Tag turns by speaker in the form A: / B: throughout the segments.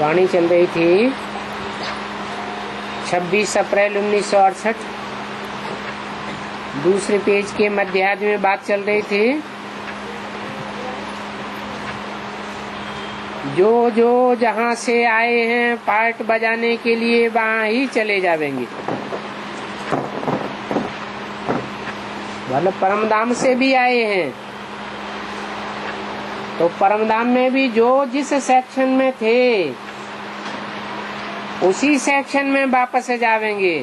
A: वाणी चल रही थी 26 अप्रैल 1968। दूसरे पेज के मध्यार्ध में बात चल रही थी, जो जो जहाँ से आए हैं पार्ट बजाने के लिए वहाँ ही चले जाएंगे। मतलब परमधाम से भी आए हैं तो परमधाम में भी जो जिस सेक्शन में थे उसी सेक्शन में वापस जावेंगे।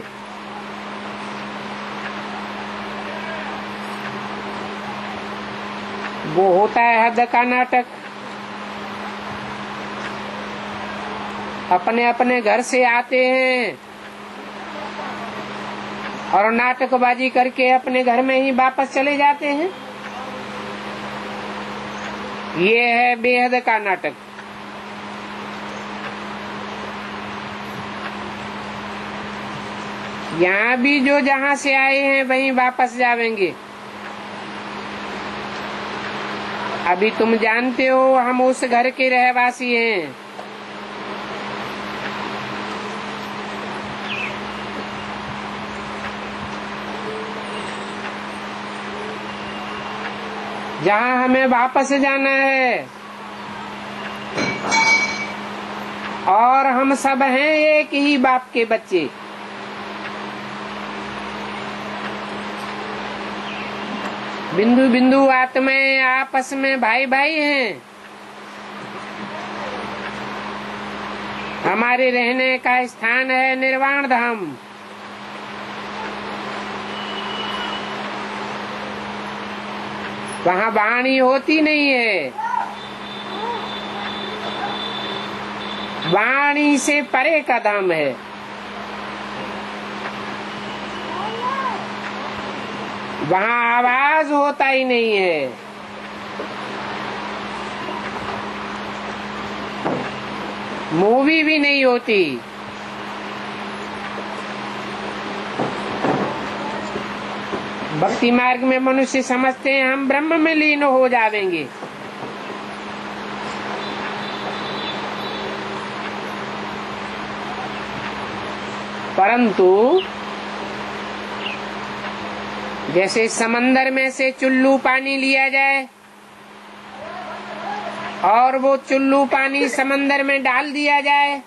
A: वो होता है हद का नाटक। अपने अपने घर से आते हैं और नाटकबाजी करके अपने घर में ही वापस चले जाते हैं। ये है बेहद का नाटक। यहाँ भी जो जहाँ से आए हैं वहीं वापस जावेंगे। अभी तुम जानते हो हम उस घर के रहवासी हैं। जहाँ हमें वापस जाना है और हम सब हैं एक ही बाप के बच्चे। बिंदु बिंदु आत्माएं आपस में भाई भाई हैं। हमारे रहने का स्थान है निर्वाण धाम। वहाँ वाणी होती नहीं है। वाणी से परे का धाम है। वहाँ आवाज होता ही नहीं है। मूवी भी नहीं होती। भक्ति मार्ग में मनुष्य समझते हैं हम ब्रह्म में लीन हो जाएंगे। परंतु जैसे समंदर में से चुल्लू पानी लिया जाए और वो चुल्लू पानी समंदर में डाल दिया जाए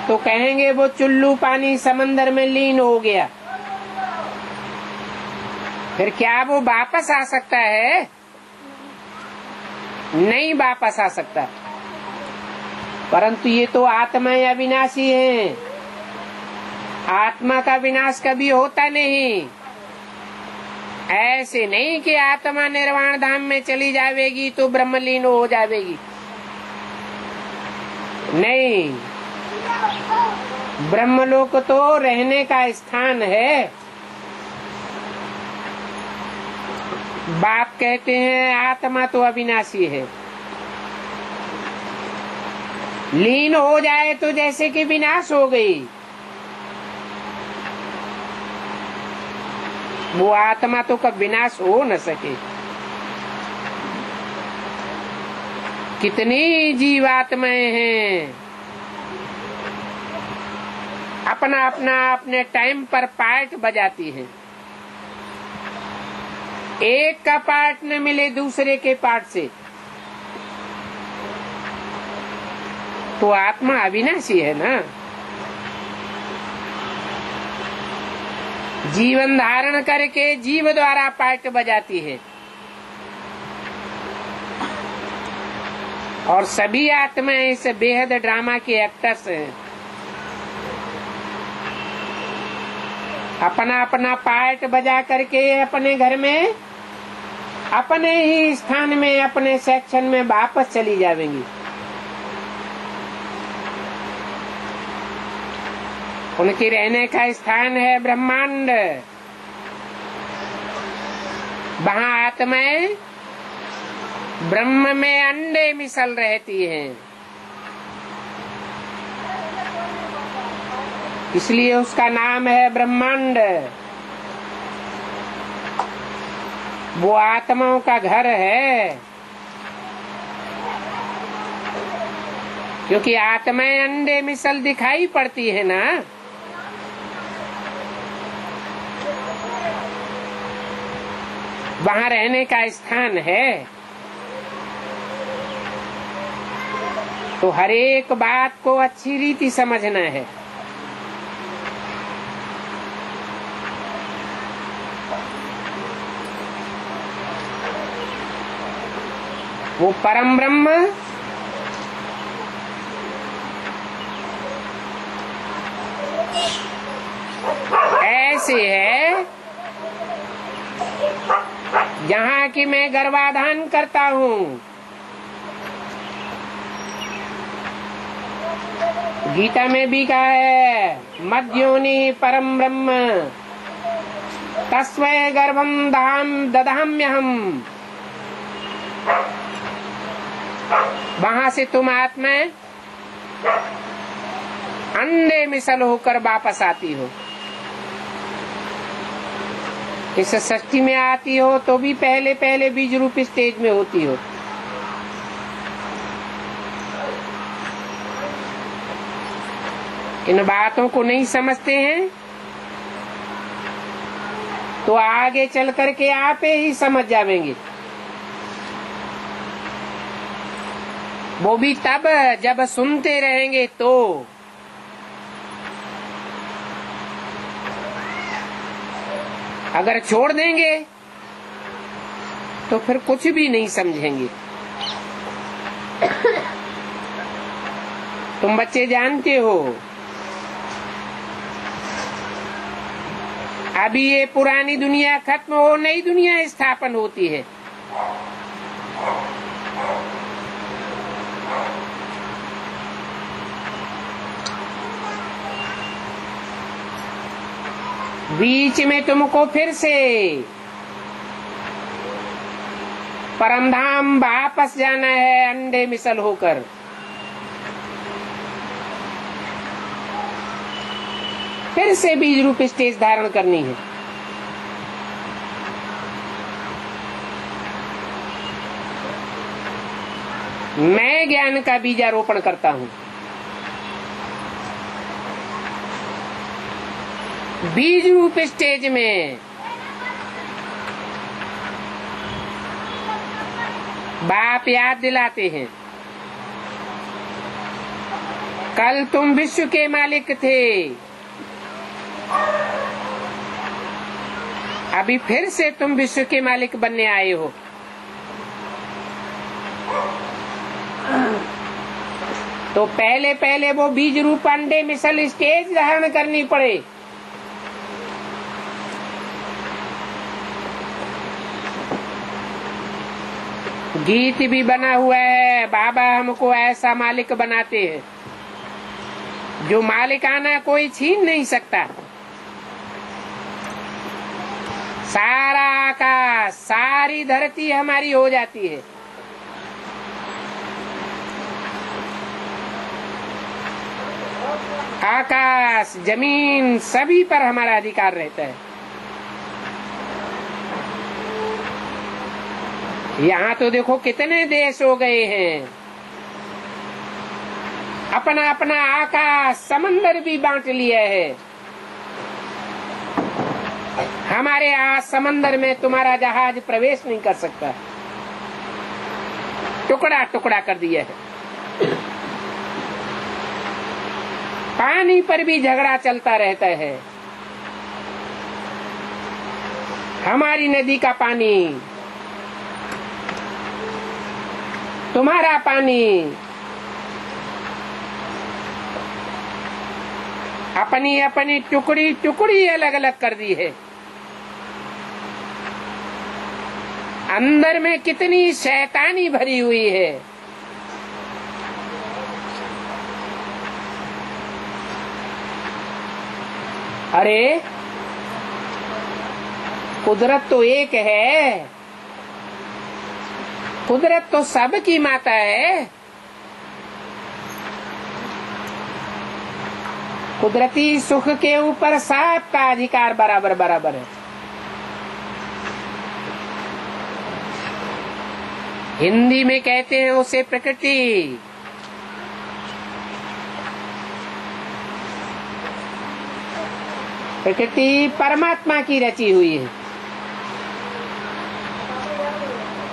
A: तो कहेंगे वो चुल्लू पानी समंदर में लीन हो गया। फिर क्या वो वापस आ सकता है? नहीं वापस आ सकता। परंतु ये तो आत्माएं अविनाशी हैं। आत्मा का विनाश कभी होता नहीं। ऐसे नहीं कि आत्मा निर्वाण धाम में चली जाएगी तो ब्रह्मलीन हो जाएगी। नहीं, ब्रह्मलोक तो रहने का स्थान है। बाप कहते हैं आत्मा तो अविनाशी है। लीन हो जाए तो जैसे कि विनाश हो गई। वो आत्मा तो कब विनाश हो न सके। कितनी जीवात्माएं हैं अपना अपना अपने टाइम पर पार्ट बजाती हैं। एक का पार्ट न मिले दूसरे के पार्ट से तो आत्मा अविनाशी है ना। जीवन धारण करके जीव द्वारा पार्ट बजाती है और सभी आत्माएं इस बेहद ड्रामा के एक्टर्स हैं। अपना अपना पार्ट बजा करके अपने घर में अपने ही स्थान में अपने सेक्शन में वापस चली जाएंगी। उनके रहने का स्थान है ब्रह्मांड। वहाँ आत्माएं ब्रह्म में अंडे मिसल रहती हैं। इसलिए उसका नाम है ब्रह्मांड। वो आत्माओं का घर है। क्योंकि आत्माएं अंडे मिसल दिखाई पड़ती है ना। वहां रहने का स्थान है, तो हर एक बात को अच्छी रीति समझना है। वो परम ब्रह्म ऐसे है जहाँ की मैं गर्भाधान करता हूँ। गीता में भी कहा है, मध्योनि परम ब्रह्म तस्मै गर्भम दधाम्यहम। वहां से तुम आत्मा अंडे मिसल होकर वापस आती हो। इस सृष्टि में आती हो तो भी पहले पहले बीज रूप स्टेज में होती हो। इन बातों को नहीं समझते हैं तो आगे चल करके आप ही समझ जाएंगे। वो भी तब जब सुनते रहेंगे तो। अगर छोड़ देंगे तो फिर कुछ भी नहीं समझेंगे। तुम बच्चे जानते हो, अभी ये पुरानी दुनिया खत्म हो, नई दुनिया स्थापन होती है। बीच में तुमको फिर से परमधाम वापस जाना है अंडे मिसल होकर। फिर से बीज रूप स्टेज धारण करनी है। मैं ज्ञान का बीजारोपण करता हूँ। बीज रूप स्टेज में बाप याद दिलाते हैं, कल तुम विश्व के मालिक थे, अभी फिर से तुम विश्व के मालिक बनने आए हो। तो पहले पहले वो बीज रूप अंडे मिसल स्टेज धारण करनी पड़े। गीत भी बना हुआ है, बाबा हमको ऐसा मालिक बनाते हैं जो मालिकाना कोई छीन नहीं सकता। सारा आकाश, सारी धरती हमारी हो जाती है। आकाश, जमीन, सभी पर हमारा अधिकार रहता है। यहाँ तो देखो कितने देश हो गए हैं, अपना अपना आकाश समंदर भी बांट लिया है। हमारे आज समंदर में तुम्हारा जहाज प्रवेश नहीं कर सकता, टुकड़ा टुकड़ा कर दिया है। पानी पर भी झगड़ा चलता रहता है। हमारी नदी का पानी, तुम्हारा पानी, अपनी अपनी टुकड़ी टुकड़ी अलग अलग कर दी है। अंदर में कितनी शैतानी भरी हुई है। अरे कुदरत तो एक है, कुदरत तो सबकी माता है। कुदरती सुख के ऊपर सबका अधिकार बराबर बराबर है। हिंदी में कहते हैं उसे प्रकृति, प्रकृति परमात्मा की रची हुई है।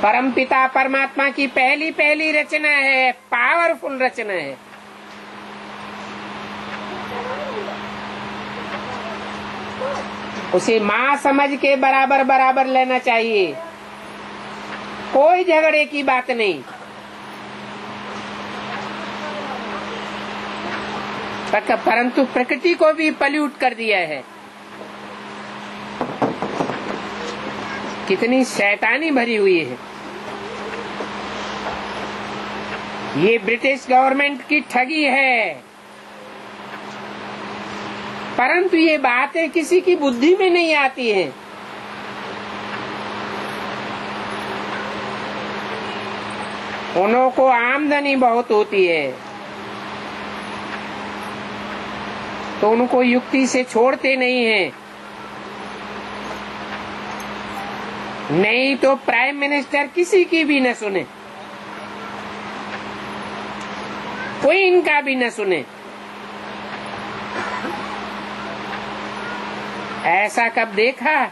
A: परमपिता परमात्मा की पहली पहली रचना है, पावरफुल रचना है। उसे माँ समझ के बराबर बराबर लेना चाहिए, कोई झगड़े की बात नहीं। परंतु प्रकृति को भी पल्यूट कर दिया है। कितनी शैतानी भरी हुई है। ये ब्रिटिश गवर्नमेंट की ठगी है, परंतु ये बातें किसी की बुद्धि में नहीं आती हैं। उन्हों को आमदनी बहुत होती है तो उनको युक्ति से छोड़ते नहीं हैं। नहीं तो प्राइम मिनिस्टर किसी की भी न सुने, कोई इनका भी न सुने। ऐसा कब देखा?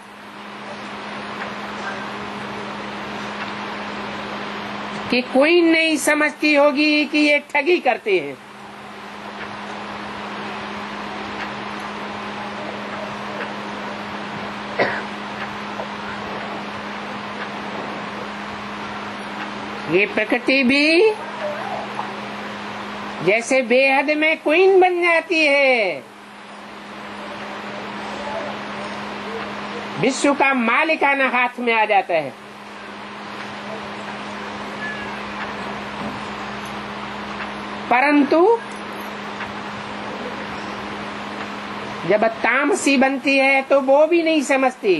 A: कि कोई नहीं समझती होगी कि ये ठगी करते हैं। ये प्रकृति भी जैसे बेहद में क्वीन बन जाती है, विश्व का मालिकाना हाथ में आ जाता है। परंतु जब तामसी बनती है तो वो भी नहीं समझती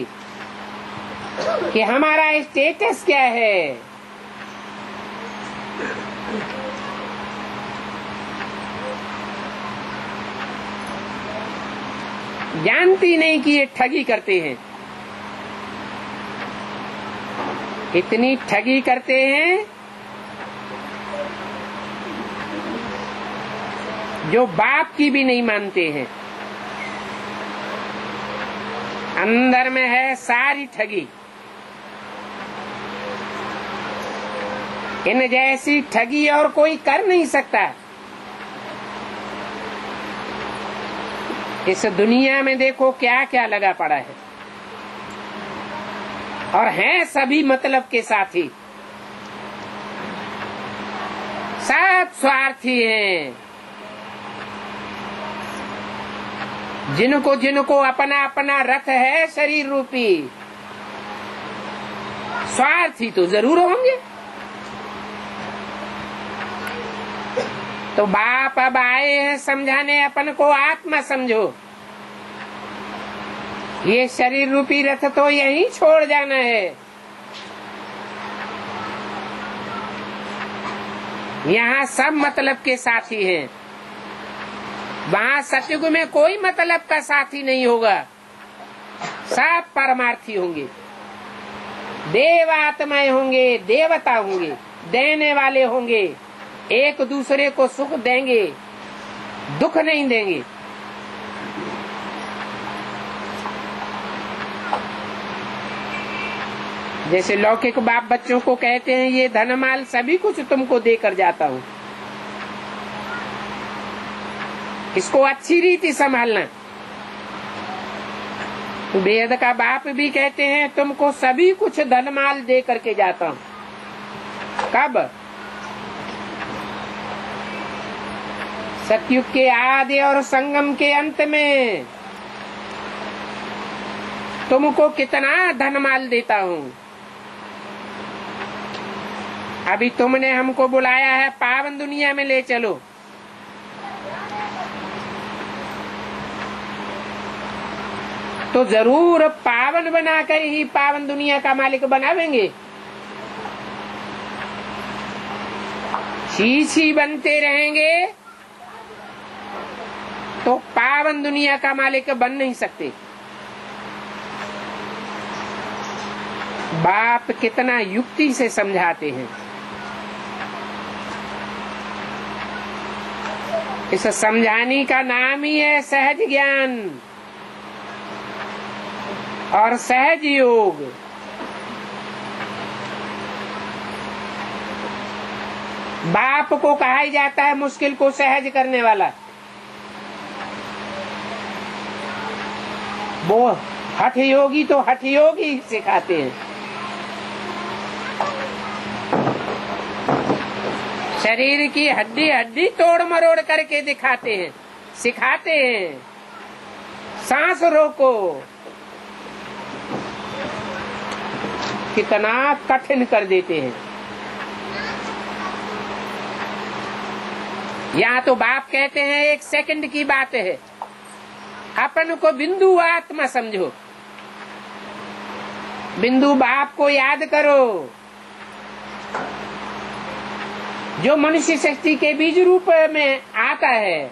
A: कि हमारा स्टेटस क्या है। जानती नहीं कि ये ठगी करते हैं। इतनी ठगी करते हैं जो बाप की भी नहीं मानते हैं। अंदर में है सारी ठगी। इन जैसी ठगी और कोई कर नहीं सकता। इस दुनिया में देखो क्या क्या लगा पड़ा है, और हैं सभी मतलब के साथी, सब स्वार्थी हैं। जिनको जिनको अपना अपना रथ है शरीर रूपी, स्वार्थी तो जरूर होंगे। तो बाप अब आए हैं समझाने अपन को, आत्मा समझो। ये शरीर रूपी रथ तो यहीं छोड़ जाना है। यहाँ सब मतलब के साथी हैं। वहाँ सतयुग में कोई मतलब का साथी नहीं होगा, सब परमार्थी होंगे, देवात्माएं होंगे, देवता होंगे, देने वाले होंगे, एक दूसरे को सुख देंगे, दुख नहीं देंगे। जैसे लौकिक बाप बच्चों को कहते हैं ये धनमाल सभी कुछ तुमको देकर जाता हूँ, इसको अच्छी रीति संभालना। तो वेद का बाप भी कहते हैं तुमको सभी कुछ धनमाल दे करके जाता हूँ। कब? सतयुग के आदि और संगम के अंत में तुमको कितना धनमाल देता हूँ। अभी तुमने हमको बुलाया है पावन दुनिया में ले चलो, तो जरूर पावन बनाकर ही पावन दुनिया का मालिक बनावेंगे। छी बनते रहेंगे तो पावन दुनिया का मालिक बन नहीं सकते। बाप कितना युक्ति से समझाते हैं। इस समझाने का नाम ही है सहज ज्ञान। और सहज योग बाप को कहा ही जाता है मुश्किल को सहज करने वाला। वो हठ योगी तो हठ योगी सिखाते हैं, शरीर की हड्डी हड्डी तोड़ मरोड़ करके दिखाते हैं, सिखाते हैं। सांस रोको, कितना कठिन कर देते हैं। यहाँ तो बाप कहते हैं 1 सेकंड की बात है, अपन को बिंदु आत्मा समझो, बिंदु बाप को याद करो जो मनुष्य शक्ति के बीज रूप में आता है।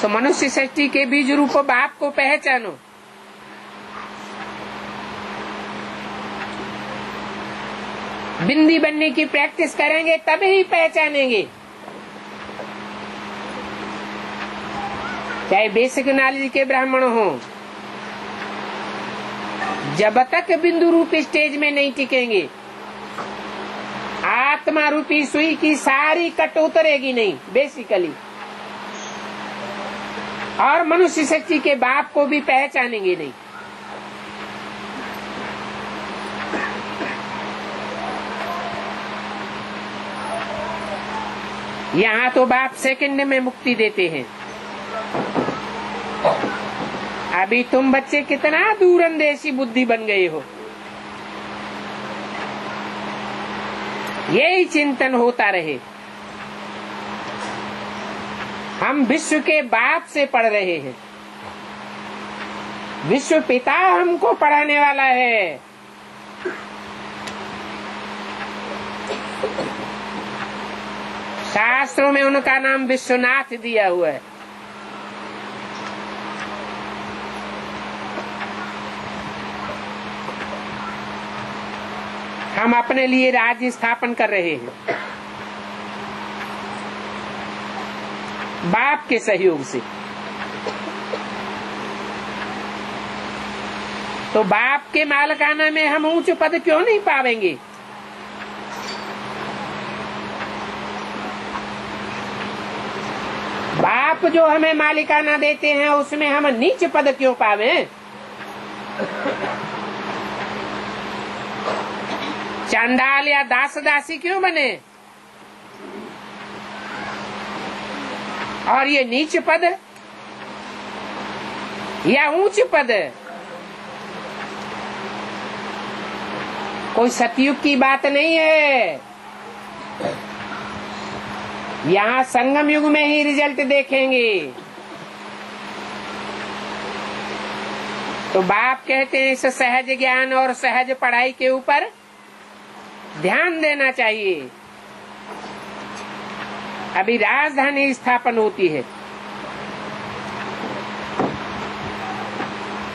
A: तो मनुष्य शक्ति के बीज रूप बाप को पहचानो। बिंदी बनने की प्रैक्टिस करेंगे तभी पहचानेंगे। चाहे बेसिक नॉलेज के ब्राह्मण हो, जब तक बिंदु रूपी स्टेज में नहीं टिकेंगे, आत्मा रूपी सुई की सारी कट उतरेगी नहीं बेसिकली, और मनुष्य शक्ति के बाप को भी पहचानेंगे नहीं। यहाँ तो बाप सेकंड में मुक्ति देते हैं। अभी तुम बच्चे कितना दूरंदेशी बुद्धि बन गए हो। यही चिंतन होता रहे। हम विश्व के बाप से पढ़ रहे हैं, विश्व पिता हमको पढ़ाने वाला है। शास्त्रों में उनका नाम विश्वनाथ दिया हुआ है। हम अपने लिए राज्य स्थापन कर रहे हैं बाप के सहयोग से। तो बाप के मालिकाना में हम ऊंच पद क्यों नहीं पावेंगे? बाप जो हमें मालिकाना देते हैं उसमें हम नीच पद क्यों पावे? चांडाल या दास दासी क्यों बने? और ये नीच पद या ऊंच पद कोई सतयुग की बात नहीं है। यहाँ संगम युग में ही रिजल्ट देखेंगे। तो बाप कहते हैं इस सहज ज्ञान और सहज पढ़ाई के ऊपर ध्यान देना चाहिए। अभी राजधानी स्थापन होती है।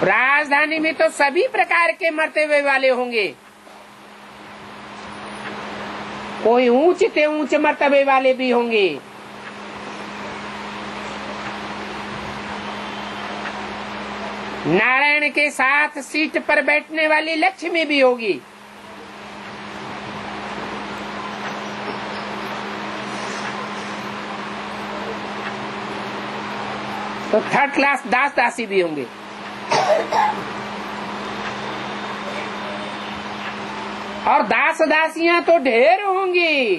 A: राजधानी में तो सभी प्रकार के मर्तबे वाले होंगे। कोई ऊंच से ऊंच मर्तबे वाले भी होंगे। नारायण के साथ सीट पर बैठने वाली लक्ष्मी भी होगी। तो 3rd क्लास दास दासी भी होंगे। और दास दासियां तो ढेर होंगी,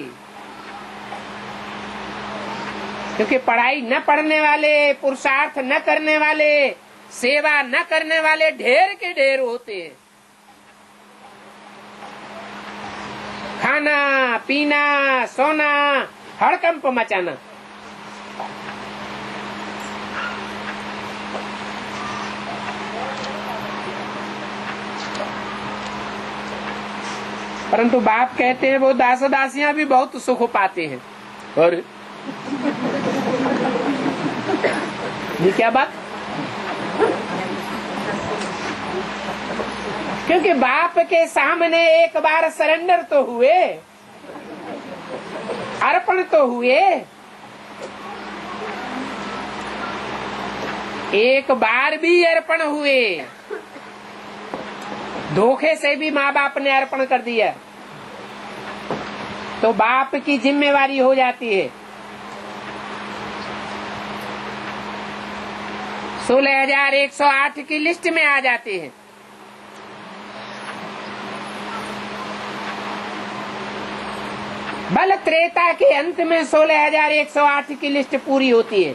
A: क्योंकि पढ़ाई न पढ़ने वाले, पुरुषार्थ न करने वाले, सेवा न करने वाले ढेर के ढेर होते हैं। खाना पीना सोना हड़कंप मचाना। परंतु बाप कहते हैं वो दास दासियां भी बहुत सुख पाते हैं। और ये क्या बात? क्योंकि बाप के सामने एक बार सरेंडर तो हुए, अर्पण तो हुए। एक बार भी अर्पण हुए, धोखे से भी माँ बाप ने अर्पण कर दिया तो बाप की जिम्मेवारी हो जाती है। 16,108 की लिस्ट में आ जाते हैं। बल त्रेता के अंत में 16,108 की लिस्ट पूरी होती है।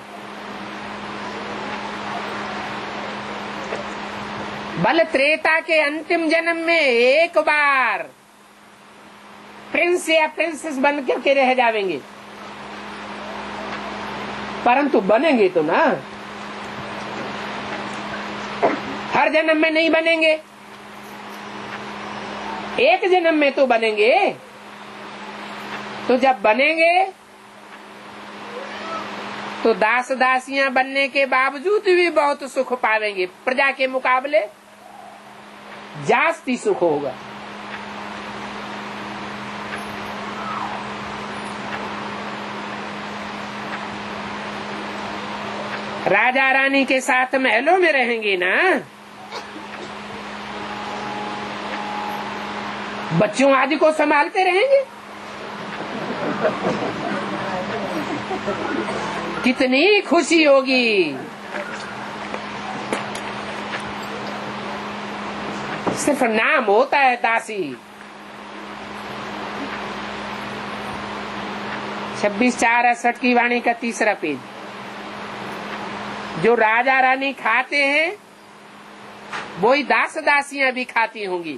A: बल त्रेता के अंतिम जन्म में एक बार प्रिंस या प्रिंसेस बन करके रह जाएंगे, परंतु बनेंगे तो ना, हर जन्म में नहीं बनेंगे, एक जन्म में तो बनेंगे। तो जब बनेंगे तो दास दासियां बनने के बावजूद भी बहुत सुख पावेंगे, प्रजा के मुकाबले जास्ती सुख होगा। राजा रानी के साथ महलों में रहेंगे ना, बच्चों आदि को संभालते रहेंगे, कितनी खुशी होगी। सिर्फ नाम होता है दासी। 26/4/68 की वाणी का 3रा पेज। जो राजा रानी खाते हैं वही दास दासियां भी खाती होंगी।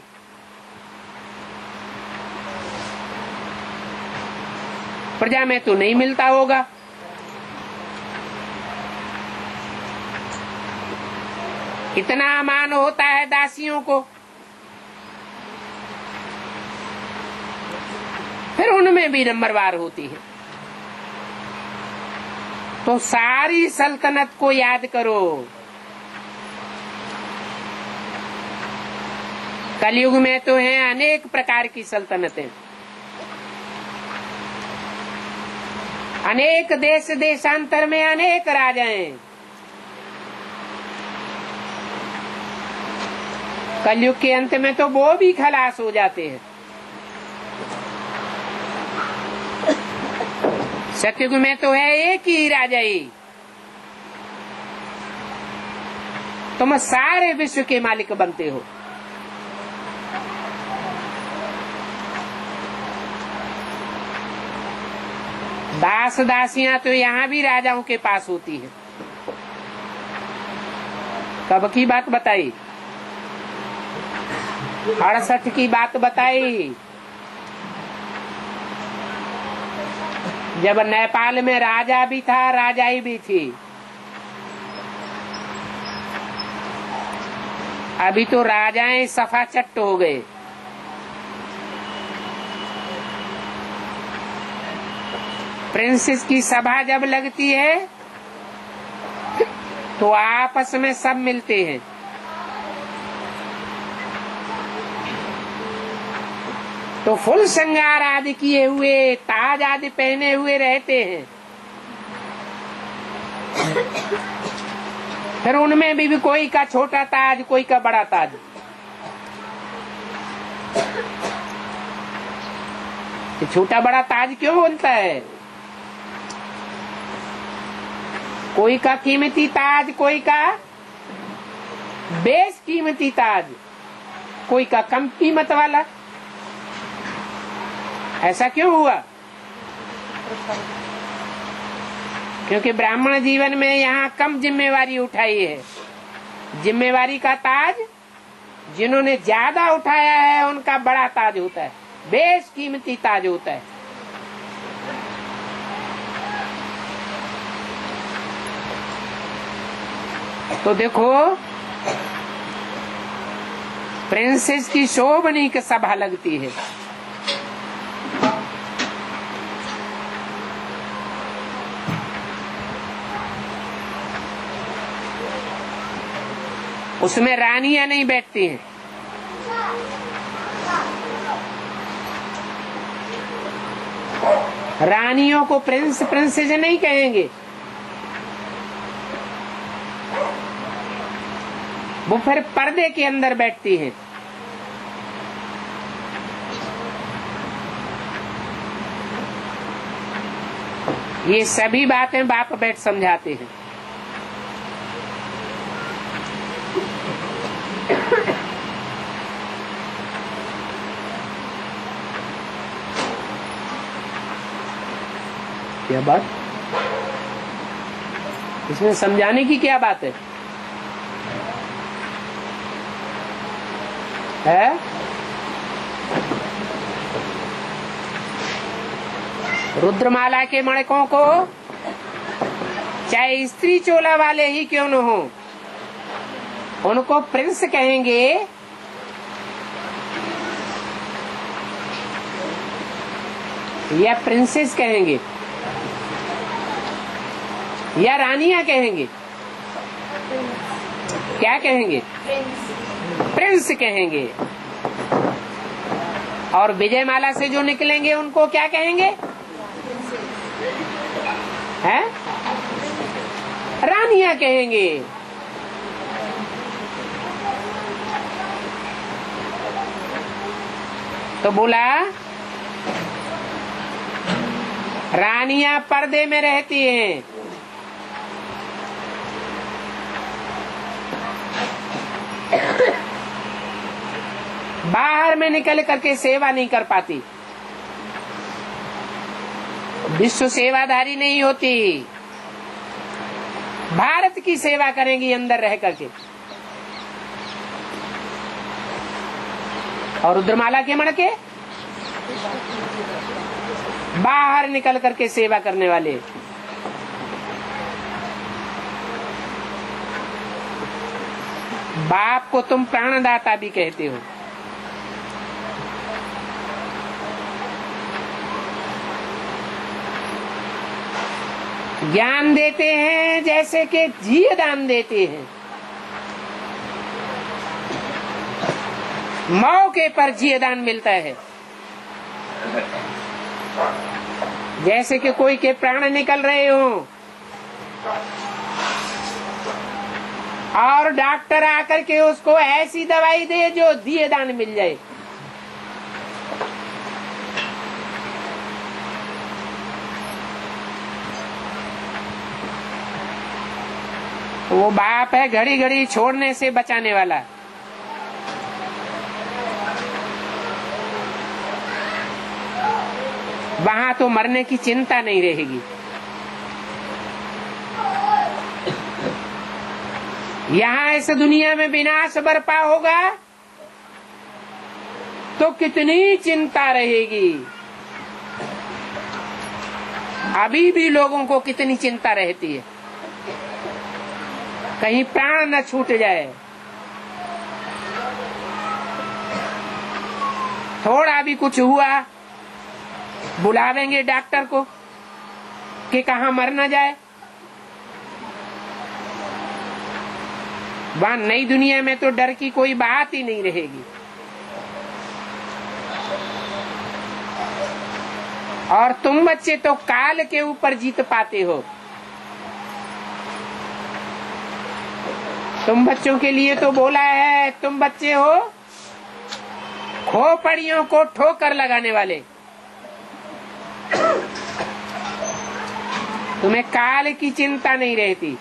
A: प्रजा में तो नहीं मिलता होगा। इतना मान होता है दासियों को, फिर उनमें भी नंबरवार होती है। तो सारी सल्तनत को याद करो। कलयुग में तो है अनेक प्रकार की सल्तनतें, अनेक देश देशांतर में अनेक राजाएं। कलयुग के अंत में तो वो भी खलास हो जाते हैं। सतयुग में तो है एक ही राजा ही, तुम सारे विश्व के मालिक बनते हो। दास दासियां तो यहाँ भी राजाओं के पास होती है। कब की बात बताई? 68 की बात बताई, जब नेपाल में राजा भी था, राजाई भी थी। अभी तो राजाएं सफा चट्ट हो गए। प्रिंसेस की सभा जब लगती है तो आपस में सब मिलते हैं। तो फुल श्रृंगार आदि किए हुए, ताज आदि पहने हुए रहते हैं। फिर उनमें भी कोई का छोटा ताज, कोई का बड़ा ताज। छोटा बड़ा ताज क्यों बोलता है? कोई का कीमती ताज, कोई का बेस कीमती ताज, कोई का कम कीमत वाला। ऐसा क्यों हुआ? क्योंकि ब्राह्मण जीवन में यहाँ कम जिम्मेवारी उठाई है। जिम्मेवारी का ताज जिन्होंने ज्यादा उठाया है उनका बड़ा ताज होता है, बेस कीमती ताज होता है। तो देखो, प्रिंसेस की शोभनी की सभा लगती है। उसमें रानियां नहीं बैठती हैं। रानियों को प्रिंस प्रिंसेस नहीं कहेंगे। वो फिर पर्दे के अंदर बैठती हैं। ये सभी बातें बाप बैठ समझाते हैं। क्या बात, इसमें समझाने की क्या बात है? रुद्रमाला के मणकों को चाहे स्त्री चोला वाले ही क्यों न हो, उनको प्रिंस कहेंगे या प्रिंसेस कहेंगे या रानियां कहेंगे? क्या कहेंगे? प्रिंस कहेंगे। और विजयमाला से जो निकलेंगे उनको क्या कहेंगे? हैं? रानियां कहेंगे। तो बोला रानियां पर्दे में रहती हैं, बाहर में निकल करके सेवा नहीं कर पाती, विश्व सेवाधारी नहीं होती, भारत की सेवा करेंगी अंदर रह करके। और रुद्रमाला के मणके बाहर निकल करके सेवा करने वाले। बाप को तुम प्राणदाता भी कहते हो। ज्ञान देते हैं जैसे कि जीव दान देते हैं, मौके पर जीव दान मिलता है। जैसे कि कोई के प्राण निकल रहे हो और डॉक्टर आकर के उसको ऐसी दवाई दे जो दिए दान मिल जाए। वो बाप है घड़ी घड़ी छोड़ने से बचाने वाला। वहां तो मरने की चिंता नहीं रहेगी। यहाँ इस दुनिया में विनाश बरपा होगा तो कितनी चिंता रहेगी। अभी भी लोगों को कितनी चिंता रहती है, कहीं प्राण न छूट जाए। थोड़ा भी कुछ हुआ बुलावेंगे डॉक्टर को कि कहाँ मर न जाए। वहां नई दुनिया में तो डर की कोई बात ही नहीं रहेगी। और तुम बच्चे तो काल के ऊपर जीत पाते हो। तुम बच्चों के लिए तो बोला है, तुम बच्चे हो खोपड़ियों को ठोकर लगाने वाले। तुम्हें काल की चिंता नहीं रहती।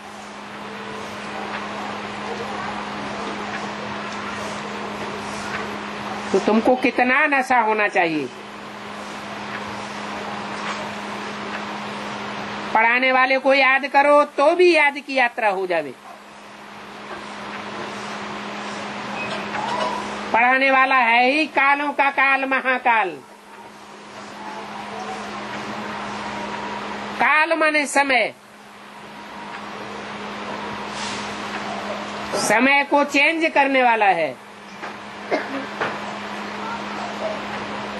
A: तो तुमको कितना नशा होना चाहिए। पढ़ाने वाले को याद करो तो भी याद की यात्रा हो जावे। पढ़ाने वाला है ही कालों का काल महाकाल। काल माने समय, समय को चेंज करने वाला है।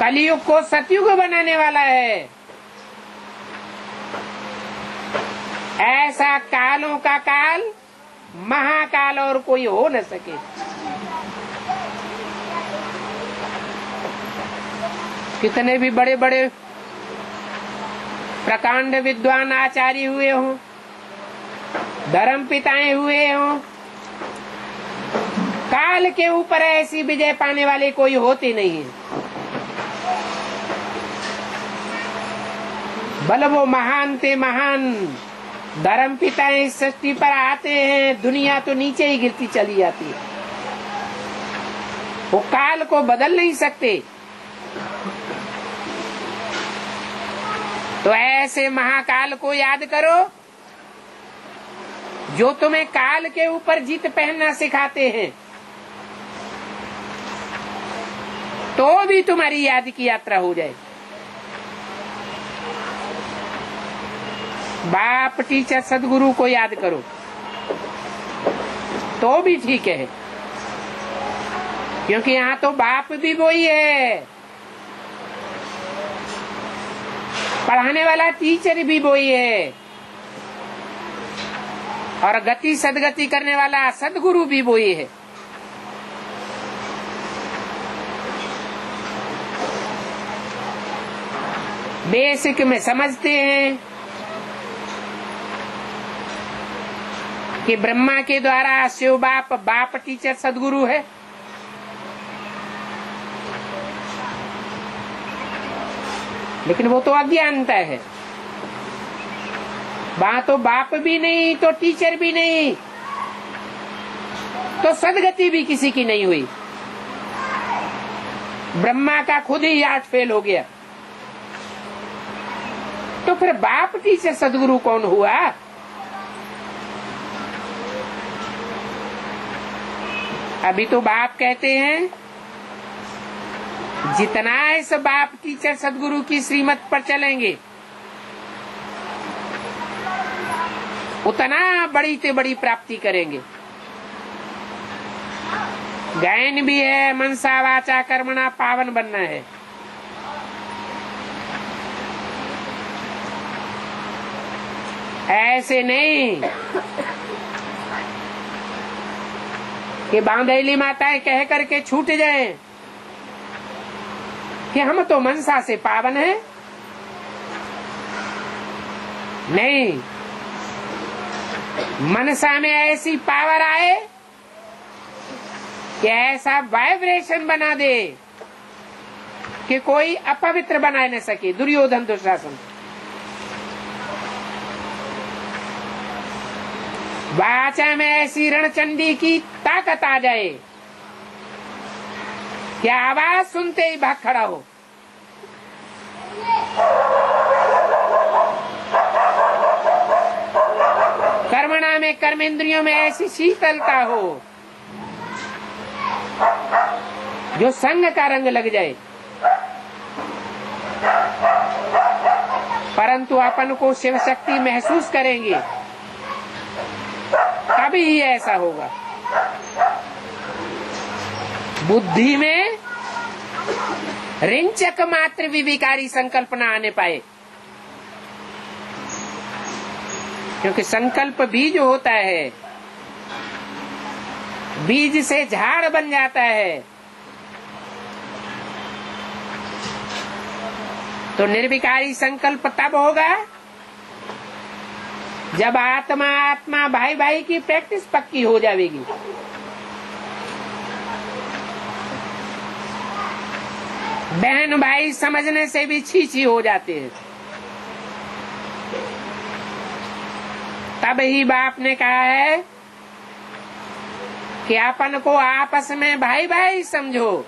A: कलयुग को सतयुग बनाने वाला है। ऐसा कालों का काल महाकाल और कोई हो न सके। कितने भी बड़े बड़े प्रकांड विद्वान आचार्य हुए हों, धर्म पिताएं हुए हों, काल के ऊपर ऐसी विजय पाने वाले कोई होते नहीं है। बल वो महान ते महान धर्म पिता इस सृष्टि पर आते हैं, दुनिया तो नीचे ही गिरती चली जाती है। वो काल को बदल नहीं सकते। तो ऐसे महाकाल को याद करो जो तुम्हें काल के ऊपर जीत पहनना सिखाते हैं, तो भी तुम्हारी याद की यात्रा हो जाए। बाप टीचर सदगुरु को याद करो तो भी ठीक है, क्योंकि यहाँ तो बाप भी वही है, पढ़ाने वाला टीचर भी वही है, और गति सदगति करने वाला सदगुरु भी वही है। बेसिक में समझते हैं कि ब्रह्मा के द्वारा शिव बाप, बाप टीचर सदगुरु है। लेकिन वो तो अज्ञानता है। वहां तो बाप भी नहीं, तो टीचर भी नहीं, तो सदगति भी किसी की नहीं हुई। ब्रह्मा का खुद ही 8 फेल हो गया, तो फिर बाप टीचर सदगुरु कौन हुआ? अभी तो बाप कहते हैं, जितना इस बाप टीचर सदगुरु की श्रीमत पर चलेंगे उतना बड़ी से बड़ी प्राप्ति करेंगे। गायन भी है, मनसा वाचा कर्मणा पावन बनना है। ऐसे नहीं कि बांधेली माताएं कह करके छूट जाए कि हम तो मनसा से पावन हैं। नहीं, मनसा में ऐसी पावर आए कि ऐसा वाइब्रेशन बना दे कि कोई अपवित्र बना न सके। दुर्योधन दुशासन, वाचा में ऐसी रणचंडी की ताकत आ जाए कि आवाज सुनते ही भाग खड़ा हो। कर्मणा में, कर्मेंद्रियों में ऐसी शीतलता हो जो संग का रंग लग जाए। परंतु अपन को शिव शक्ति महसूस करेंगे तभी ही ऐसा होगा। बुद्धि में रिंचक मात्र भी विकारी संकल्प न आने पाए, क्योंकि संकल्प बीज होता है, बीज से झाड़ बन जाता है। तो निर्विकारी संकल्प तब होगा जब आत्मा आत्मा भाई भाई की प्रैक्टिस पक्की हो जाएगी। बहन भाई समझने से भी छी हो जाते हैं। तब ही बाप ने कहा है कि अपन को आपस में भाई भाई समझो।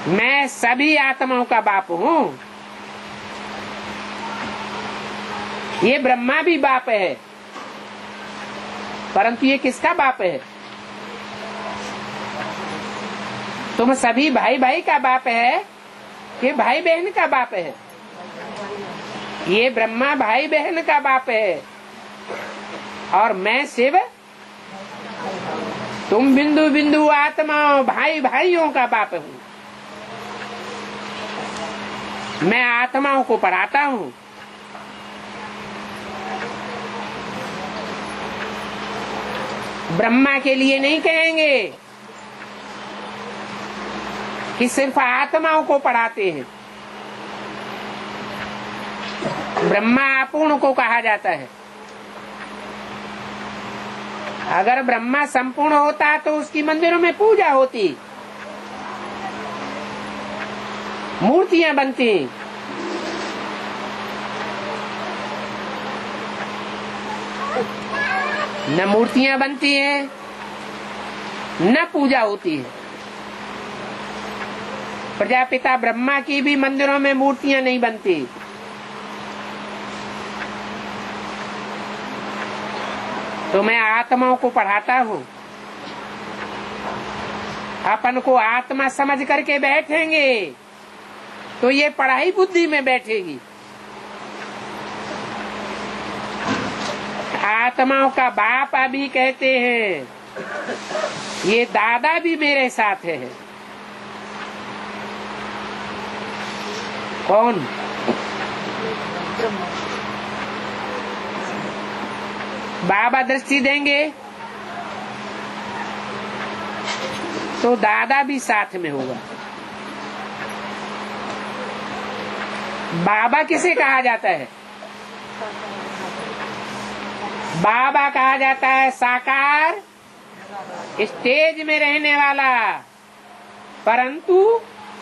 A: मैं सभी आत्माओं का बाप हूँ। ये ब्रह्मा भी बाप है, परंतु ये किसका बाप है? तुम सभी भाई भाई का बाप है कि भाई बहन का बाप है? ये ब्रह्मा भाई बहन का बाप है और मैं शिव, तुम बिंदु बिंदु आत्मा भाई भाइयों का बाप हूँ। मैं आत्माओं को पढ़ाता हूँ। ब्रह्मा के लिए नहीं कहेंगे कि सिर्फ आत्माओं को पढ़ाते हैं। ब्रह्मा अपूर्ण को कहा जाता है। अगर ब्रह्मा संपूर्ण होता तो उसकी मंदिरों में पूजा होती, मूर्तियां बनती। न मूर्तियां बनती हैं, न पूजा होती है। प्रजापिता ब्रह्मा की भी मंदिरों में मूर्तियां नहीं बनती। तो मैं आत्माओं को पढ़ाता हूँ, अपन को आत्मा समझ करके बैठेंगे तो ये पढ़ाई बुद्धि में बैठेगी। आत्माओं का बाप अभी कहते हैं, ये दादा भी मेरे साथ है। कौन? बाबा दृष्टि देंगे तो दादा भी साथ में होगा। बाबा किसे कहा जाता है? बाबा कहा जाता है साकार स्टेज में रहने वाला, परंतु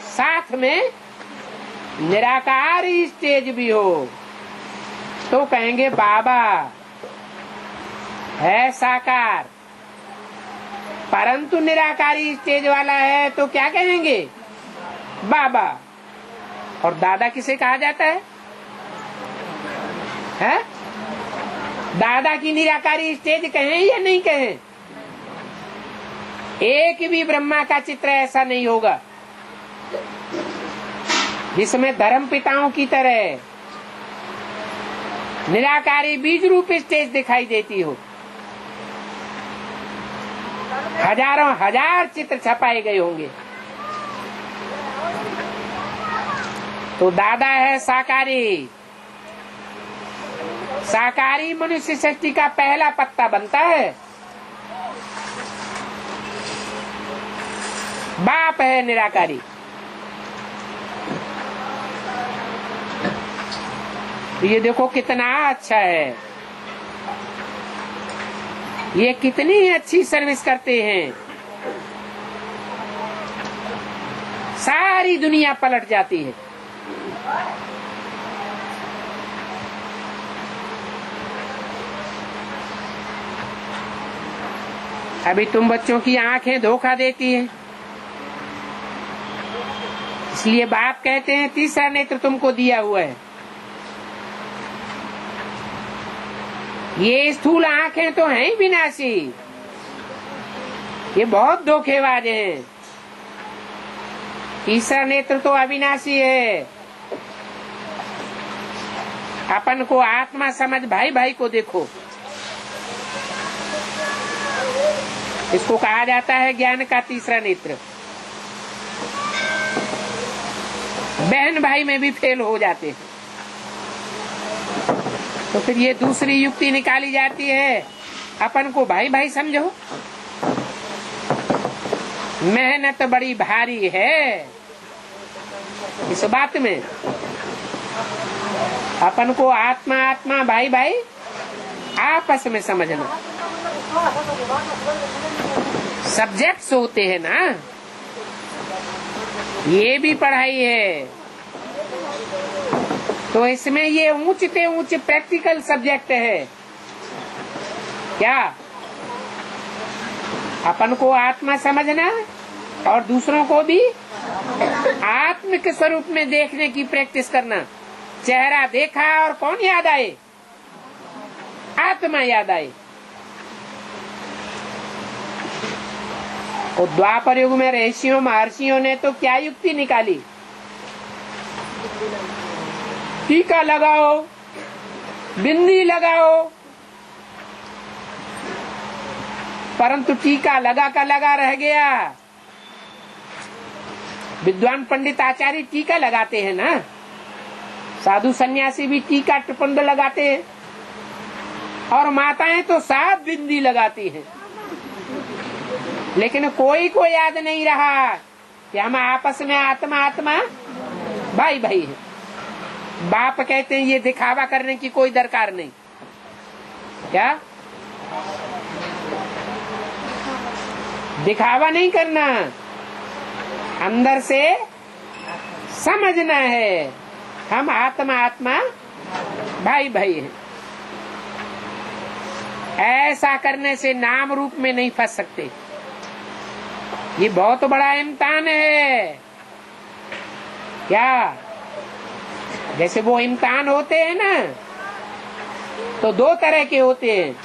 A: साथ में निराकार स्टेज भी हो तो कहेंगे बाबा है साकार, परंतु निराकारी स्टेज वाला है तो क्या कहेंगे? बाबा। और दादा किसे कहा जाता है? दादा की निराकारी स्टेज कहें या नहीं कहें? एक भी ब्रह्मा का चित्र ऐसा नहीं होगा जिसमें धर्म पिताओं की तरह निराकारी बीज रूप स्टेज दिखाई देती हो। हजारों हजार चित्र छपाए गए होंगे। तो दादा है साकारी। साकारी मनुष्य सृष्टि का पहला पत्ता बनता है। बाप है निराकारी। ये देखो कितना अच्छा है, ये कितनी अच्छी सर्विस करते हैं। सारी दुनिया पलट जाती है। अभी तुम बच्चों की आंखें धोखा देती हैं, इसलिए बाप कहते हैं तीसरा नेत्र तुमको दिया हुआ है। ये स्थूल आंखें तो हैं ही विनाशी, ये बहुत धोखेबाज हैं। तीसरा नेत्र तो अविनाशी है। अपन को आत्मा समझ भाई भाई को देखो, इसको कहा जाता है ज्ञान का तीसरा नेत्र। बहन भाई में भी फेल हो जाते हैं तो फिर ये दूसरी युक्ति निकाली जाती है, अपन को भाई भाई समझो। मेहनत बड़ी भारी है इस बात में। अपन को आत्मा आत्मा भाई भाई आपस में समझना। सब्जेक्ट्स होते हैं ना, ये भी पढ़ाई है। तो इसमें ये ऊंचे ऊंचे प्रैक्टिकल सब्जेक्ट है। क्या अपन को आत्मा समझना और दूसरों को भी आत्म के स्वरूप में देखने की प्रैक्टिस करना। चेहरा देखा और कौन याद आए? आत्मा याद आए। और द्वापर युग में ऋषियों महर्षियों ने तो क्या युक्ति निकाली? टीका लगाओ, बिंदी लगाओ, परंतु टीका लगा का लगा रह गया। विद्वान पंडित आचार्य टीका लगाते हैं ना, साधु सन्यासी भी टीका टिपुंड लगाते हैं, और माताएं तो 7 बिंदी लगाती हैं। लेकिन कोई को याद नहीं रहा कि हम आपस में आत्मा आत्मा भाई भाई है। बाप कहते हैं ये दिखावा करने की कोई दरकार नहीं। क्या दिखावा नहीं करना, अंदर से समझना है हम आत्मा आत्मा भाई भाई हैं। ऐसा करने से नाम रूप में नहीं फंस सकते। ये बहुत बड़ा इम्तिहान है। क्या जैसे वो इम्तिहान होते हैं ना, तो दो तरह के होते हैं।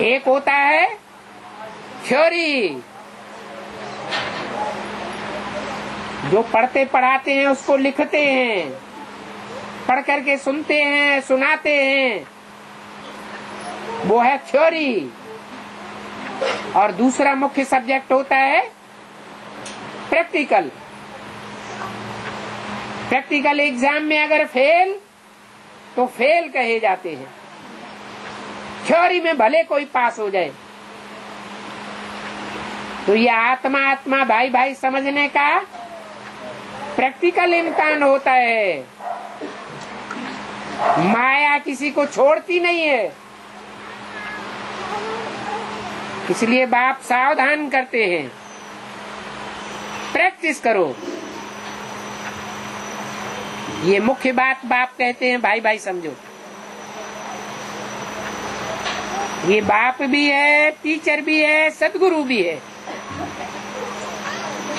A: एक होता है थ्योरी, जो पढ़ते पढ़ाते हैं उसको लिखते हैं, पढ़ करके सुनते हैं सुनाते हैं, वो है थ्योरी। और दूसरा मुख्य सब्जेक्ट होता है प्रैक्टिकल। प्रैक्टिकल एग्जाम में अगर फेल तो फेल कहे जाते हैं। थ्योरी में भले कोई पास हो जाए। तो ये आत्मा आत्मा भाई भाई समझने का प्रैक्टिकल इम्तिहान होता है। माया किसी को छोड़ती नहीं है, इसलिए बाप सावधान करते हैं, प्रैक्टिस करो। ये मुख्य बात बाप कहते हैं, भाई भाई समझो। ये बाप भी है, टीचर भी है, सदगुरु भी है।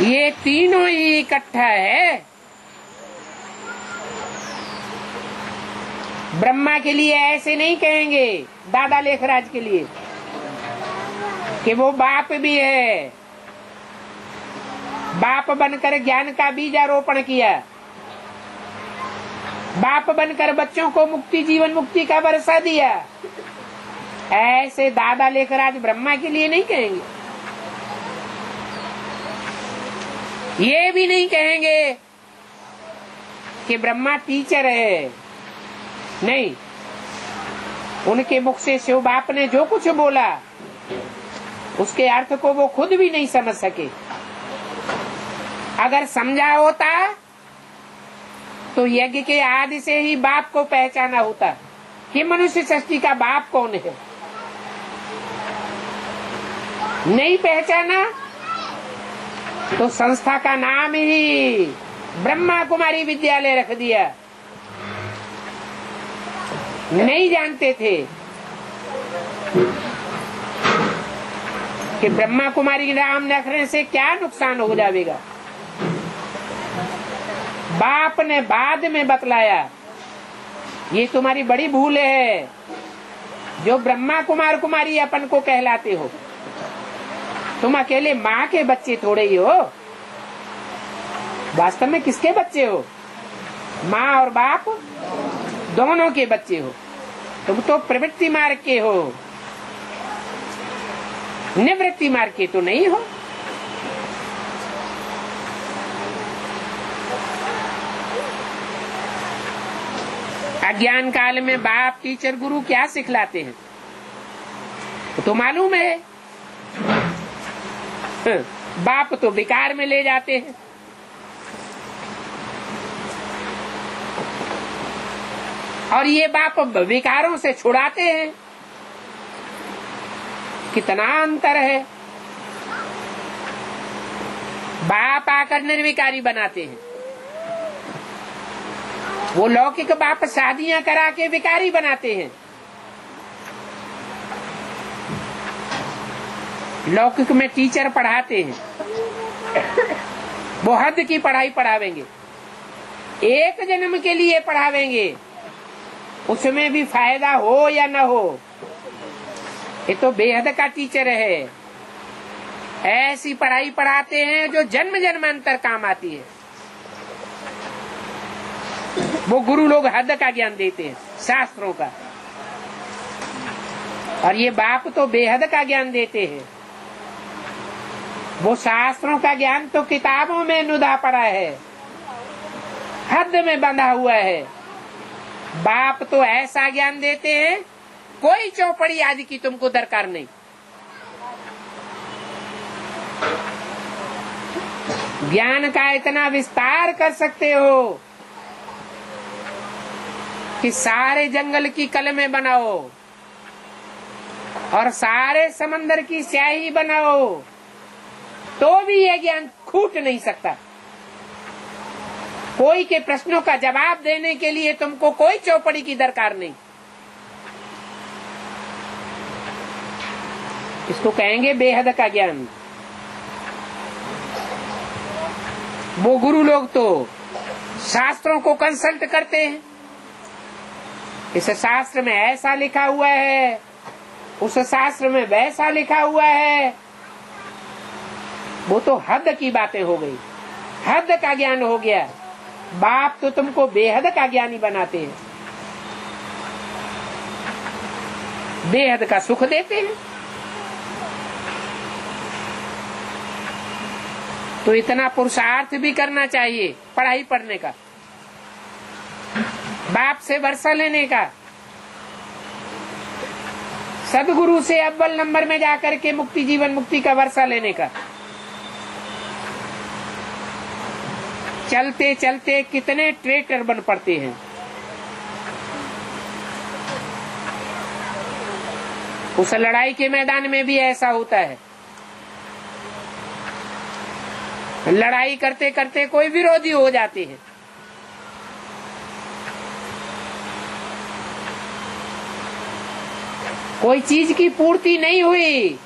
A: ये तीनों ही इकट्ठा है। ब्रह्मा के लिए ऐसे नहीं कहेंगे, दादा लेखराज के लिए, कि वो बाप भी है। बाप बनकर ज्ञान का बीजारोपण किया, बाप बनकर बच्चों को मुक्ति जीवन मुक्ति का बरसा दिया। ऐसे दादा लेखराज ब्रह्मा के लिए नहीं कहेंगे। ये भी नहीं कहेंगे कि ब्रह्मा टीचर है। नहीं, उनके मुख से शिव बाप ने जो कुछ बोला उसके अर्थ को वो खुद भी नहीं समझ सके। अगर समझा होता तो यज्ञ के आदि से ही बाप को पहचाना होता कि मनुष्य सृष्टि का बाप कौन है। नहीं पहचाना तो संस्था का नाम ही ब्रह्मा कुमारी विद्यालय रख दिया। नहीं जानते थे कि ब्रह्मा कुमारी नाम रखने से क्या नुकसान हो जाएगा। बाप ने बाद में बतलाया, ये तुम्हारी बड़ी भूल है जो ब्रह्मा कुमार कुमारी अपन को कहलाते हो। तुम अकेले माँ के बच्चे थोड़े ही हो, वास्तव में किसके बच्चे हो? माँ और बाप दोनों के बच्चे हो। तुम तो प्रवृत्ति मार्ग के हो, निवृत्ति मार्ग के तो नहीं हो। अज्ञान काल में बाप टीचर गुरु क्या सिखलाते हैं तो मालूम है। बाप तो विकार में ले जाते हैं, और ये बाप विकारों से छुड़ाते हैं। कितना अंतर है। बाप आकर निर्विकारी बनाते हैं, वो लौकिक बाप शादियां करा के विकारी बनाते हैं। लौकिक में टीचर पढ़ाते हैं, वो हद की पढ़ाई पढ़ावेंगे, एक जन्म के लिए पढ़ावेंगे, उसमें भी फायदा हो या न हो। ये तो बेहद का टीचर है। ऐसी पढ़ाई पढ़ाते हैं जो जन्म जन्मांतर काम आती है। वो गुरु लोग हद का ज्ञान देते हैं, शास्त्रों का, और ये बाप तो बेहद का ज्ञान देते हैं। वो शास्त्रों का ज्ञान तो किताबों में नुदा पड़ा है, हद में बंधा हुआ है। बाप तो ऐसा ज्ञान देते हैं कोई चौपड़ी आदि की तुमको दरकार नहीं। ज्ञान का इतना विस्तार कर सकते हो कि सारे जंगल की कलमें बनाओ, और सारे समंदर की स्याही बनाओ तो भी यह ज्ञान छूट नहीं सकता। कोई के प्रश्नों का जवाब देने के लिए तुमको कोई चौपड़ी की दरकार नहीं। इसको कहेंगे बेहद का ज्ञान। वो गुरु लोग तो शास्त्रों को कंसल्ट करते हैं, इस शास्त्र में ऐसा लिखा हुआ है, उस शास्त्र में वैसा लिखा हुआ है। वो तो हद की बातें हो गई, हद का ज्ञान हो गया। बाप तो तुमको बेहद का ज्ञानी बनाते हैं, बेहद का सुख देते हैं। तो इतना पुरुषार्थ भी करना चाहिए पढ़ाई पढ़ने का, बाप से वर्षा लेने का, सदगुरु से अव्वल नंबर में जाकर के मुक्ति जीवन मुक्ति का वर्षा लेने का। चलते चलते कितने ट्रेटर बन पड़ते हैं। उस लड़ाई के मैदान में भी ऐसा होता है। लड़ाई करते करते कोई विरोधी हो जाते हैं, कोई चीज की पूर्ति नहीं हुई,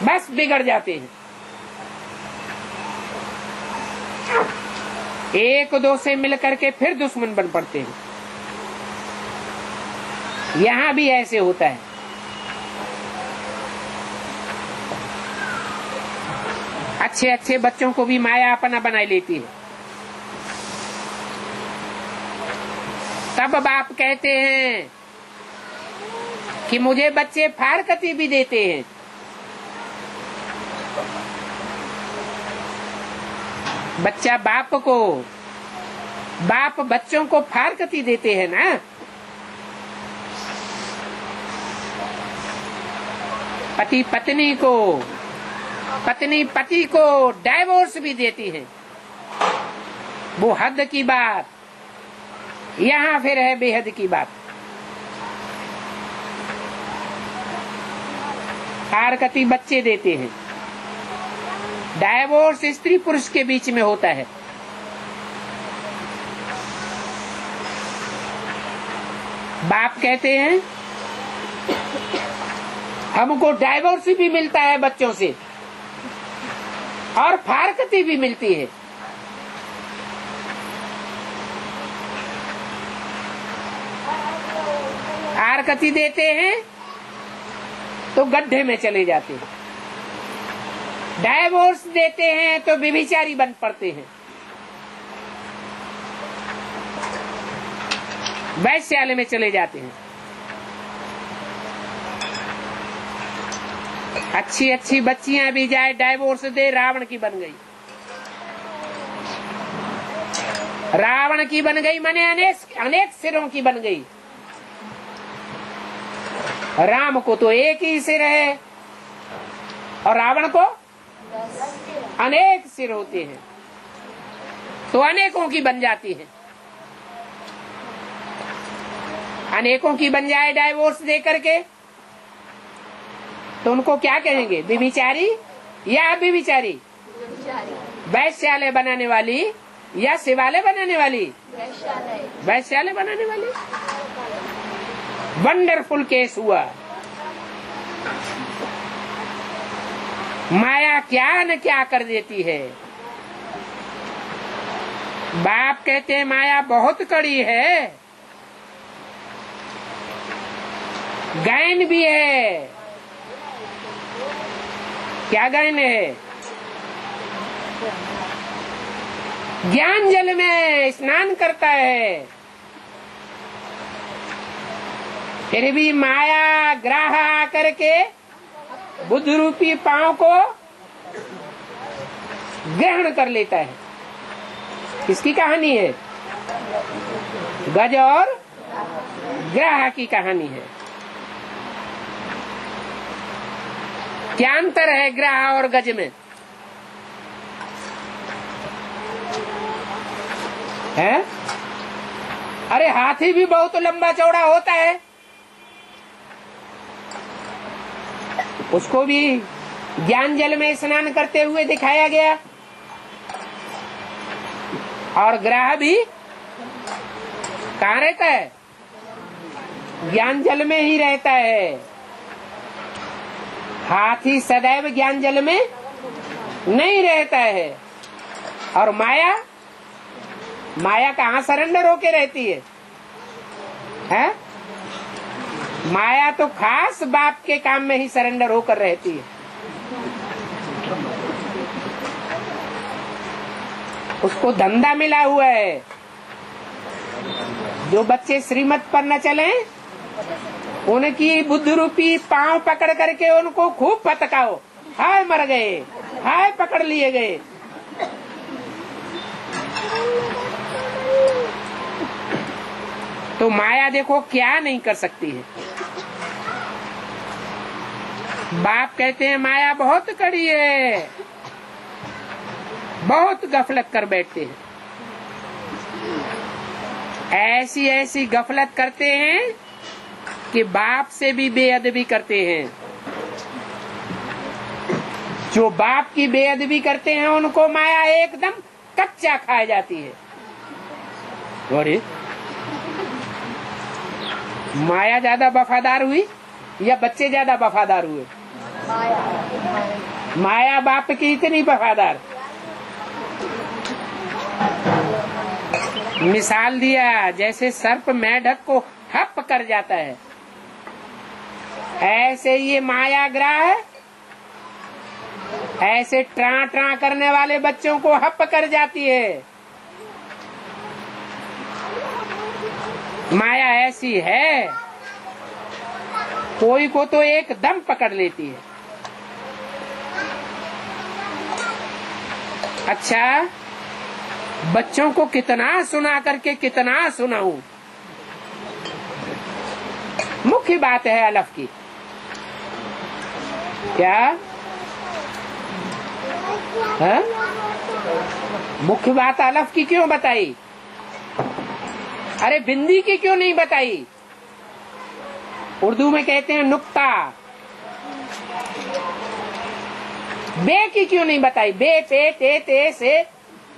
A: बस बिगड़ जाते हैं। एक दो से मिलकर के फिर दुश्मन बन पड़ते हैं। यहाँ भी ऐसे होता है। अच्छे अच्छे बच्चों को भी माया अपना बना लेती है। तब बाप कहते हैं कि मुझे बच्चे फारकती भी देते हैं। बच्चा बाप को, बाप बच्चों को फारकती देते हैं ना। पति पत्नी को, पत्नी पति को डाइवोर्स भी देती है। वो हद की बात, यहाँ फिर है बेहद की बात। फारकती बच्चे देते हैं। डाइवोर्स स्त्री पुरुष के बीच में होता है। बाप कहते हैं हमको डाइवोर्स भी मिलता है बच्चों से और फारकती भी मिलती है। फारकती देते हैं तो गड्ढे में चले जाते हैं, डाइवोर्स देते हैं तो व्यभिचारी बन पड़ते हैं, वैश्यालय में चले जाते हैं। अच्छी अच्छी बच्चियां भी जाए डाइवोर्स दे, रावण की बन गई। रावण की बन गई माने अनेक सिरों की बन गई। राम को तो एक ही सिर है और रावण को अनेक सिर होते हैं, तो अनेकों की बन जाती है। अनेकों की बन जाए डाइवोर्स दे करके तो उनको क्या कहेंगे? व्यभिचारी या अव्यभिचारी? वैश्यालय बनाने वाली या शिवालय बनाने वाली? वैश्यालय बनाने वाली। वंडरफुल केस हुआ। माया क्या न क्या कर देती है। बाप कहते हैं माया बहुत कड़ी है, गैन भी है। क्या गैन है? ज्ञान जल में स्नान करता है, फिर भी माया ग्राह आकर के बुद्ध रूपी पांव को ग्रहण कर लेता है। किसकी कहानी है? गज और ग्राह की कहानी है। क्या अंतर है ग्राह और गज में? है? अरे हाथी भी बहुत लंबा चौड़ा होता है, उसको भी ज्ञान जल में स्नान करते हुए दिखाया गया, और ग्रह भी कहाँ रहता है? ज्ञान जल में ही रहता है। हाथी सदैव ज्ञान जल में नहीं रहता है। और माया, माया कहाँ सरेंडर होके रहती है? हैं? माया तो खास बाप के काम में ही सरेंडर होकर रहती है। उसको धंधा मिला हुआ है। जो बच्चे श्रीमत पर न चले, उनकी बुद्ध रूपी पांव पकड़ करके उनको खूब फटकाओ, हाय मर गए, हाय पकड़ लिए गए। तो माया देखो क्या नहीं कर सकती है। बाप कहते हैं माया बहुत कड़ी है, बहुत गफलत कर बैठते हैं। ऐसी ऐसी गफलत करते हैं कि बाप से भी बेअदबी करते हैं। जो बाप की बेअदबी करते हैं उनको माया एकदम कच्चा खा जाती है। अरे माया ज्यादा वफादार हुई या बच्चे ज्यादा वफादार हुए? माया बाप की इतनी वफादार। मिसाल दिया, जैसे सर्प मेढक को हप कर जाता है, ऐसे ये माया ग्रह ऐसे ट्रा ट्रा करने वाले बच्चों को हप कर जाती है। माया ऐसी है, कोई को तो एकदम पकड़ लेती है। अच्छा, बच्चों को कितना सुना करके कितना सुनाऊं? मुख्य बात है अलफ की। क्या है? मुख्य बात अलफ की क्यों बताई? अरे बिंदी की क्यों नहीं बताई? उर्दू में कहते हैं नुक्ता। बे की क्यों नहीं बताई? बे पे ते ते से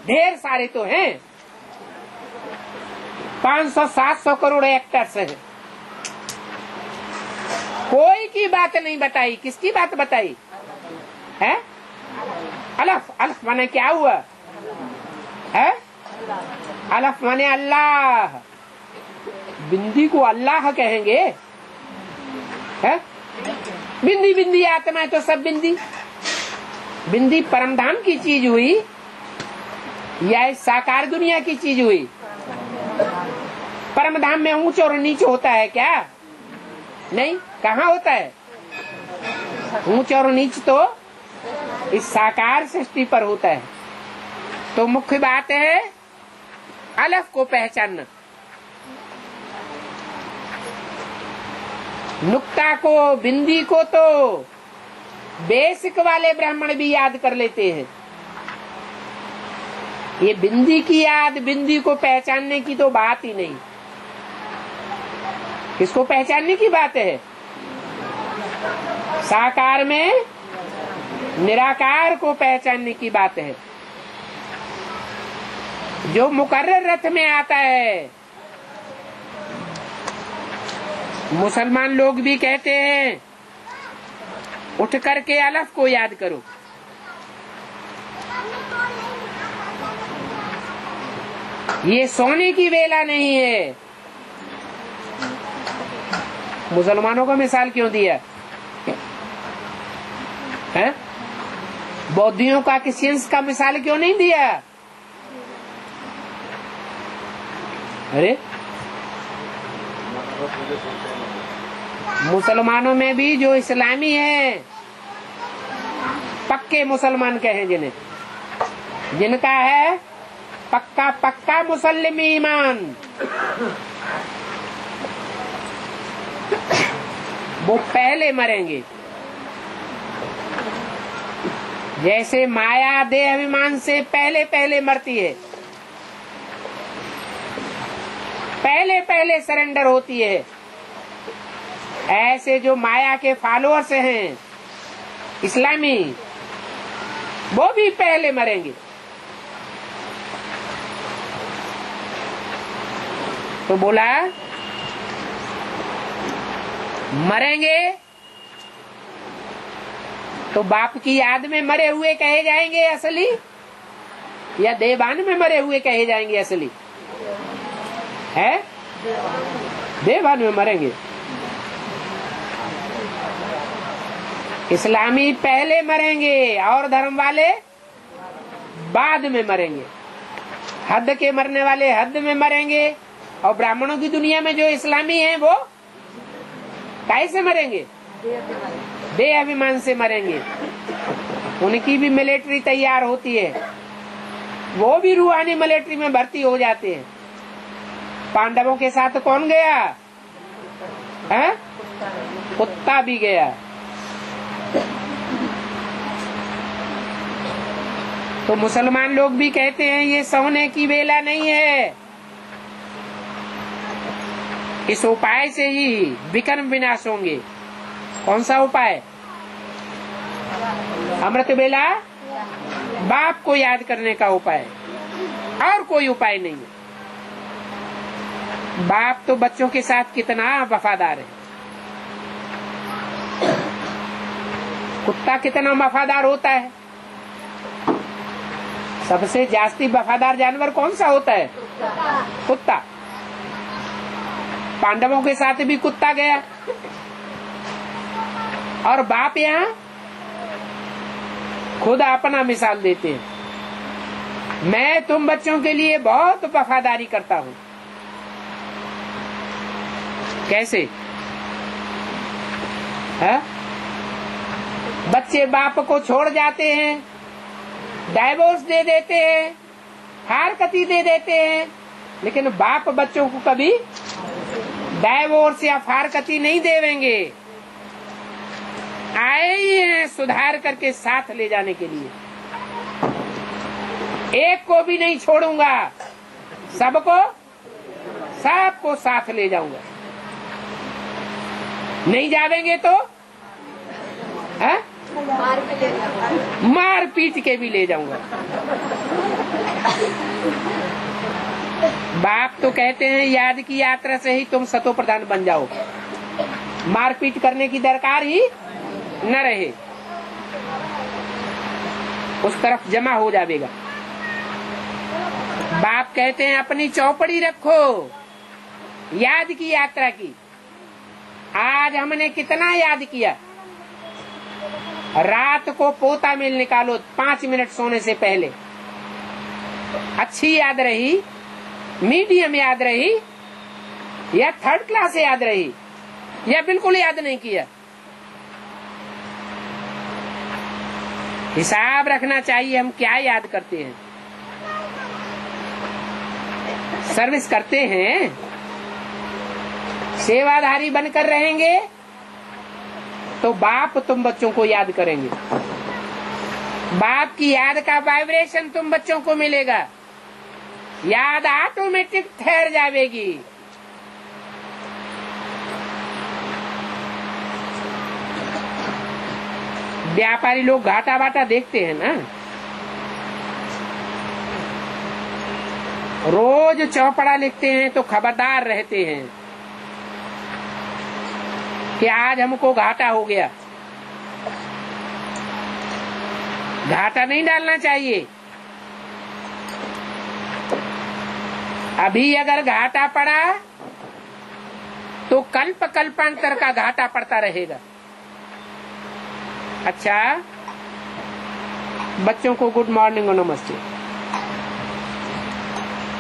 A: ढेर सारे तो हैं, 500-700 करोड़ एक्टर्स हैं। कोई की बात नहीं बताई। किसकी बात बताई है? अलफ। अलफ माने क्या हुआ है? अलफ माने अल्लाह। बिंदी को अल्लाह कहेंगे है? बिंदी बिंदी आत्मा है तो सब बिंदी। बिंदी परमधाम की चीज हुई या इस साकार दुनिया की चीज हुई? परमधाम में ऊंच और नीच होता है क्या? नहीं। कहाँ होता है ऊंच और नीच? तो इस साकार सृष्टि पर होता है। तो मुख्य बात है अलफ को पहचानना। नुक्ता को, बिंदी को तो बेसिक वाले ब्राह्मण भी याद कर लेते हैं। ये बिंदी की याद, बिंदी को पहचानने की तो बात ही नहीं। किसको पहचानने की बात है? साकार में निराकार को पहचानने की बात है। जो मुकर्रर रथ में आता है। मुसलमान लोग भी कहते हैं उठ करके अलफ को याद करो। ये सोने की वेला नहीं है। मुसलमानों का मिसाल क्यों दिया है? बौद्धियों का, क्रिश्चियंस का मिसाल क्यों नहीं दिया? अरे मुसलमानों में भी जो इस्लामी है, पक्के मुसलमान कहें जिन्हें, जिनका है पक्का पक्का मुसल्लिम ईमान, वो पहले मरेंगे। जैसे माया देह अभिमान से पहले पहले मरती है, पहले पहले सरेंडर होती है, ऐसे जो माया के फॉलोअर्स हैं इस्लामी, वो भी पहले मरेंगे। तो बोला मरेंगे तो बाप की याद में मरे हुए कहे जाएंगे असली, या देवान में मरे हुए कहे जाएंगे असली? है देवान में मरेंगे। इस्लामी पहले मरेंगे और धर्म वाले बाद में मरेंगे। हद के मरने वाले हद में मरेंगे, और ब्राह्मणों की दुनिया में जो इस्लामी हैं वो कैसे मरेंगे? देह अभिमान से मरेंगे। उनकी भी मिलिट्री तैयार होती है, वो भी रूहानी मिलिट्री में भर्ती हो जाते हैं। पांडवों के साथ कौन गया? है? कुत्ता भी गया। तो मुसलमान लोग भी कहते हैं ये सोने की वेला नहीं है, इस उपाय से ही विकर्म विनाश होंगे। कौन सा उपाय? अमृत वेला बाप को याद करने का उपाय, और कोई उपाय नहीं है। बाप तो बच्चों के साथ कितना वफादार है। कुत्ता कितना वफादार होता है? सबसे जास्ती वफादार जानवर कौन सा होता है? कुत्ता। पांडवों के साथ भी कुत्ता गया, और बाप यहाँ खुद अपना मिसाल देते हैं, मैं तुम बच्चों के लिए बहुत वफादारी करता हूँ। कैसे है? बच्चे बाप को छोड़ जाते हैं, डाइवोर्स दे देते हैं, फारकती दे देते हैं, लेकिन बाप बच्चों को कभी डाइवोर्स या फारकती नहीं देवेंगे। आए ही हैं सुधार करके साथ ले जाने के लिए। एक को भी नहीं छोड़ूंगा, सबको साथ ले जाऊंगा। नहीं जावेंगे तो है? मार पीट के भी ले जाऊंगा। बाप तो कहते हैं याद की यात्रा से ही तुम सतो प्रधान बन जाओ, मारपीट करने की दरकार ही न रहे, उस तरफ जमा हो जाएगा। बाप कहते हैं अपनी चौपड़ी रखो याद की यात्रा की। आज हमने कितना याद किया? रात को पोता मिल निकालो 5 मिनट सोने से पहले। अच्छी याद रही, मीडियम याद रही, या 3rd क्लास याद रही, या बिल्कुल याद नहीं किया? हिसाब रखना चाहिए हम क्या याद करते हैं। सर्विस करते हैं, सेवाधारी बनकर रहेंगे तो बाप तुम बच्चों को याद करेंगे। बाप की याद का वाइब्रेशन तुम बच्चों को मिलेगा, याद ऑटोमेटिक ठहर जाएगी। व्यापारी लोग घाटा बाटा देखते हैं ना, रोज चौपड़ा लिखते हैं तो खबरदार रहते हैं कि आज हमको घाटा हो गया। घाटा नहीं डालना चाहिए। अभी अगर घाटा पड़ा तो कल्प कल्पांतर का घाटा पड़ता रहेगा। अच्छा, बच्चों को गुड मॉर्निंग और नमस्ते।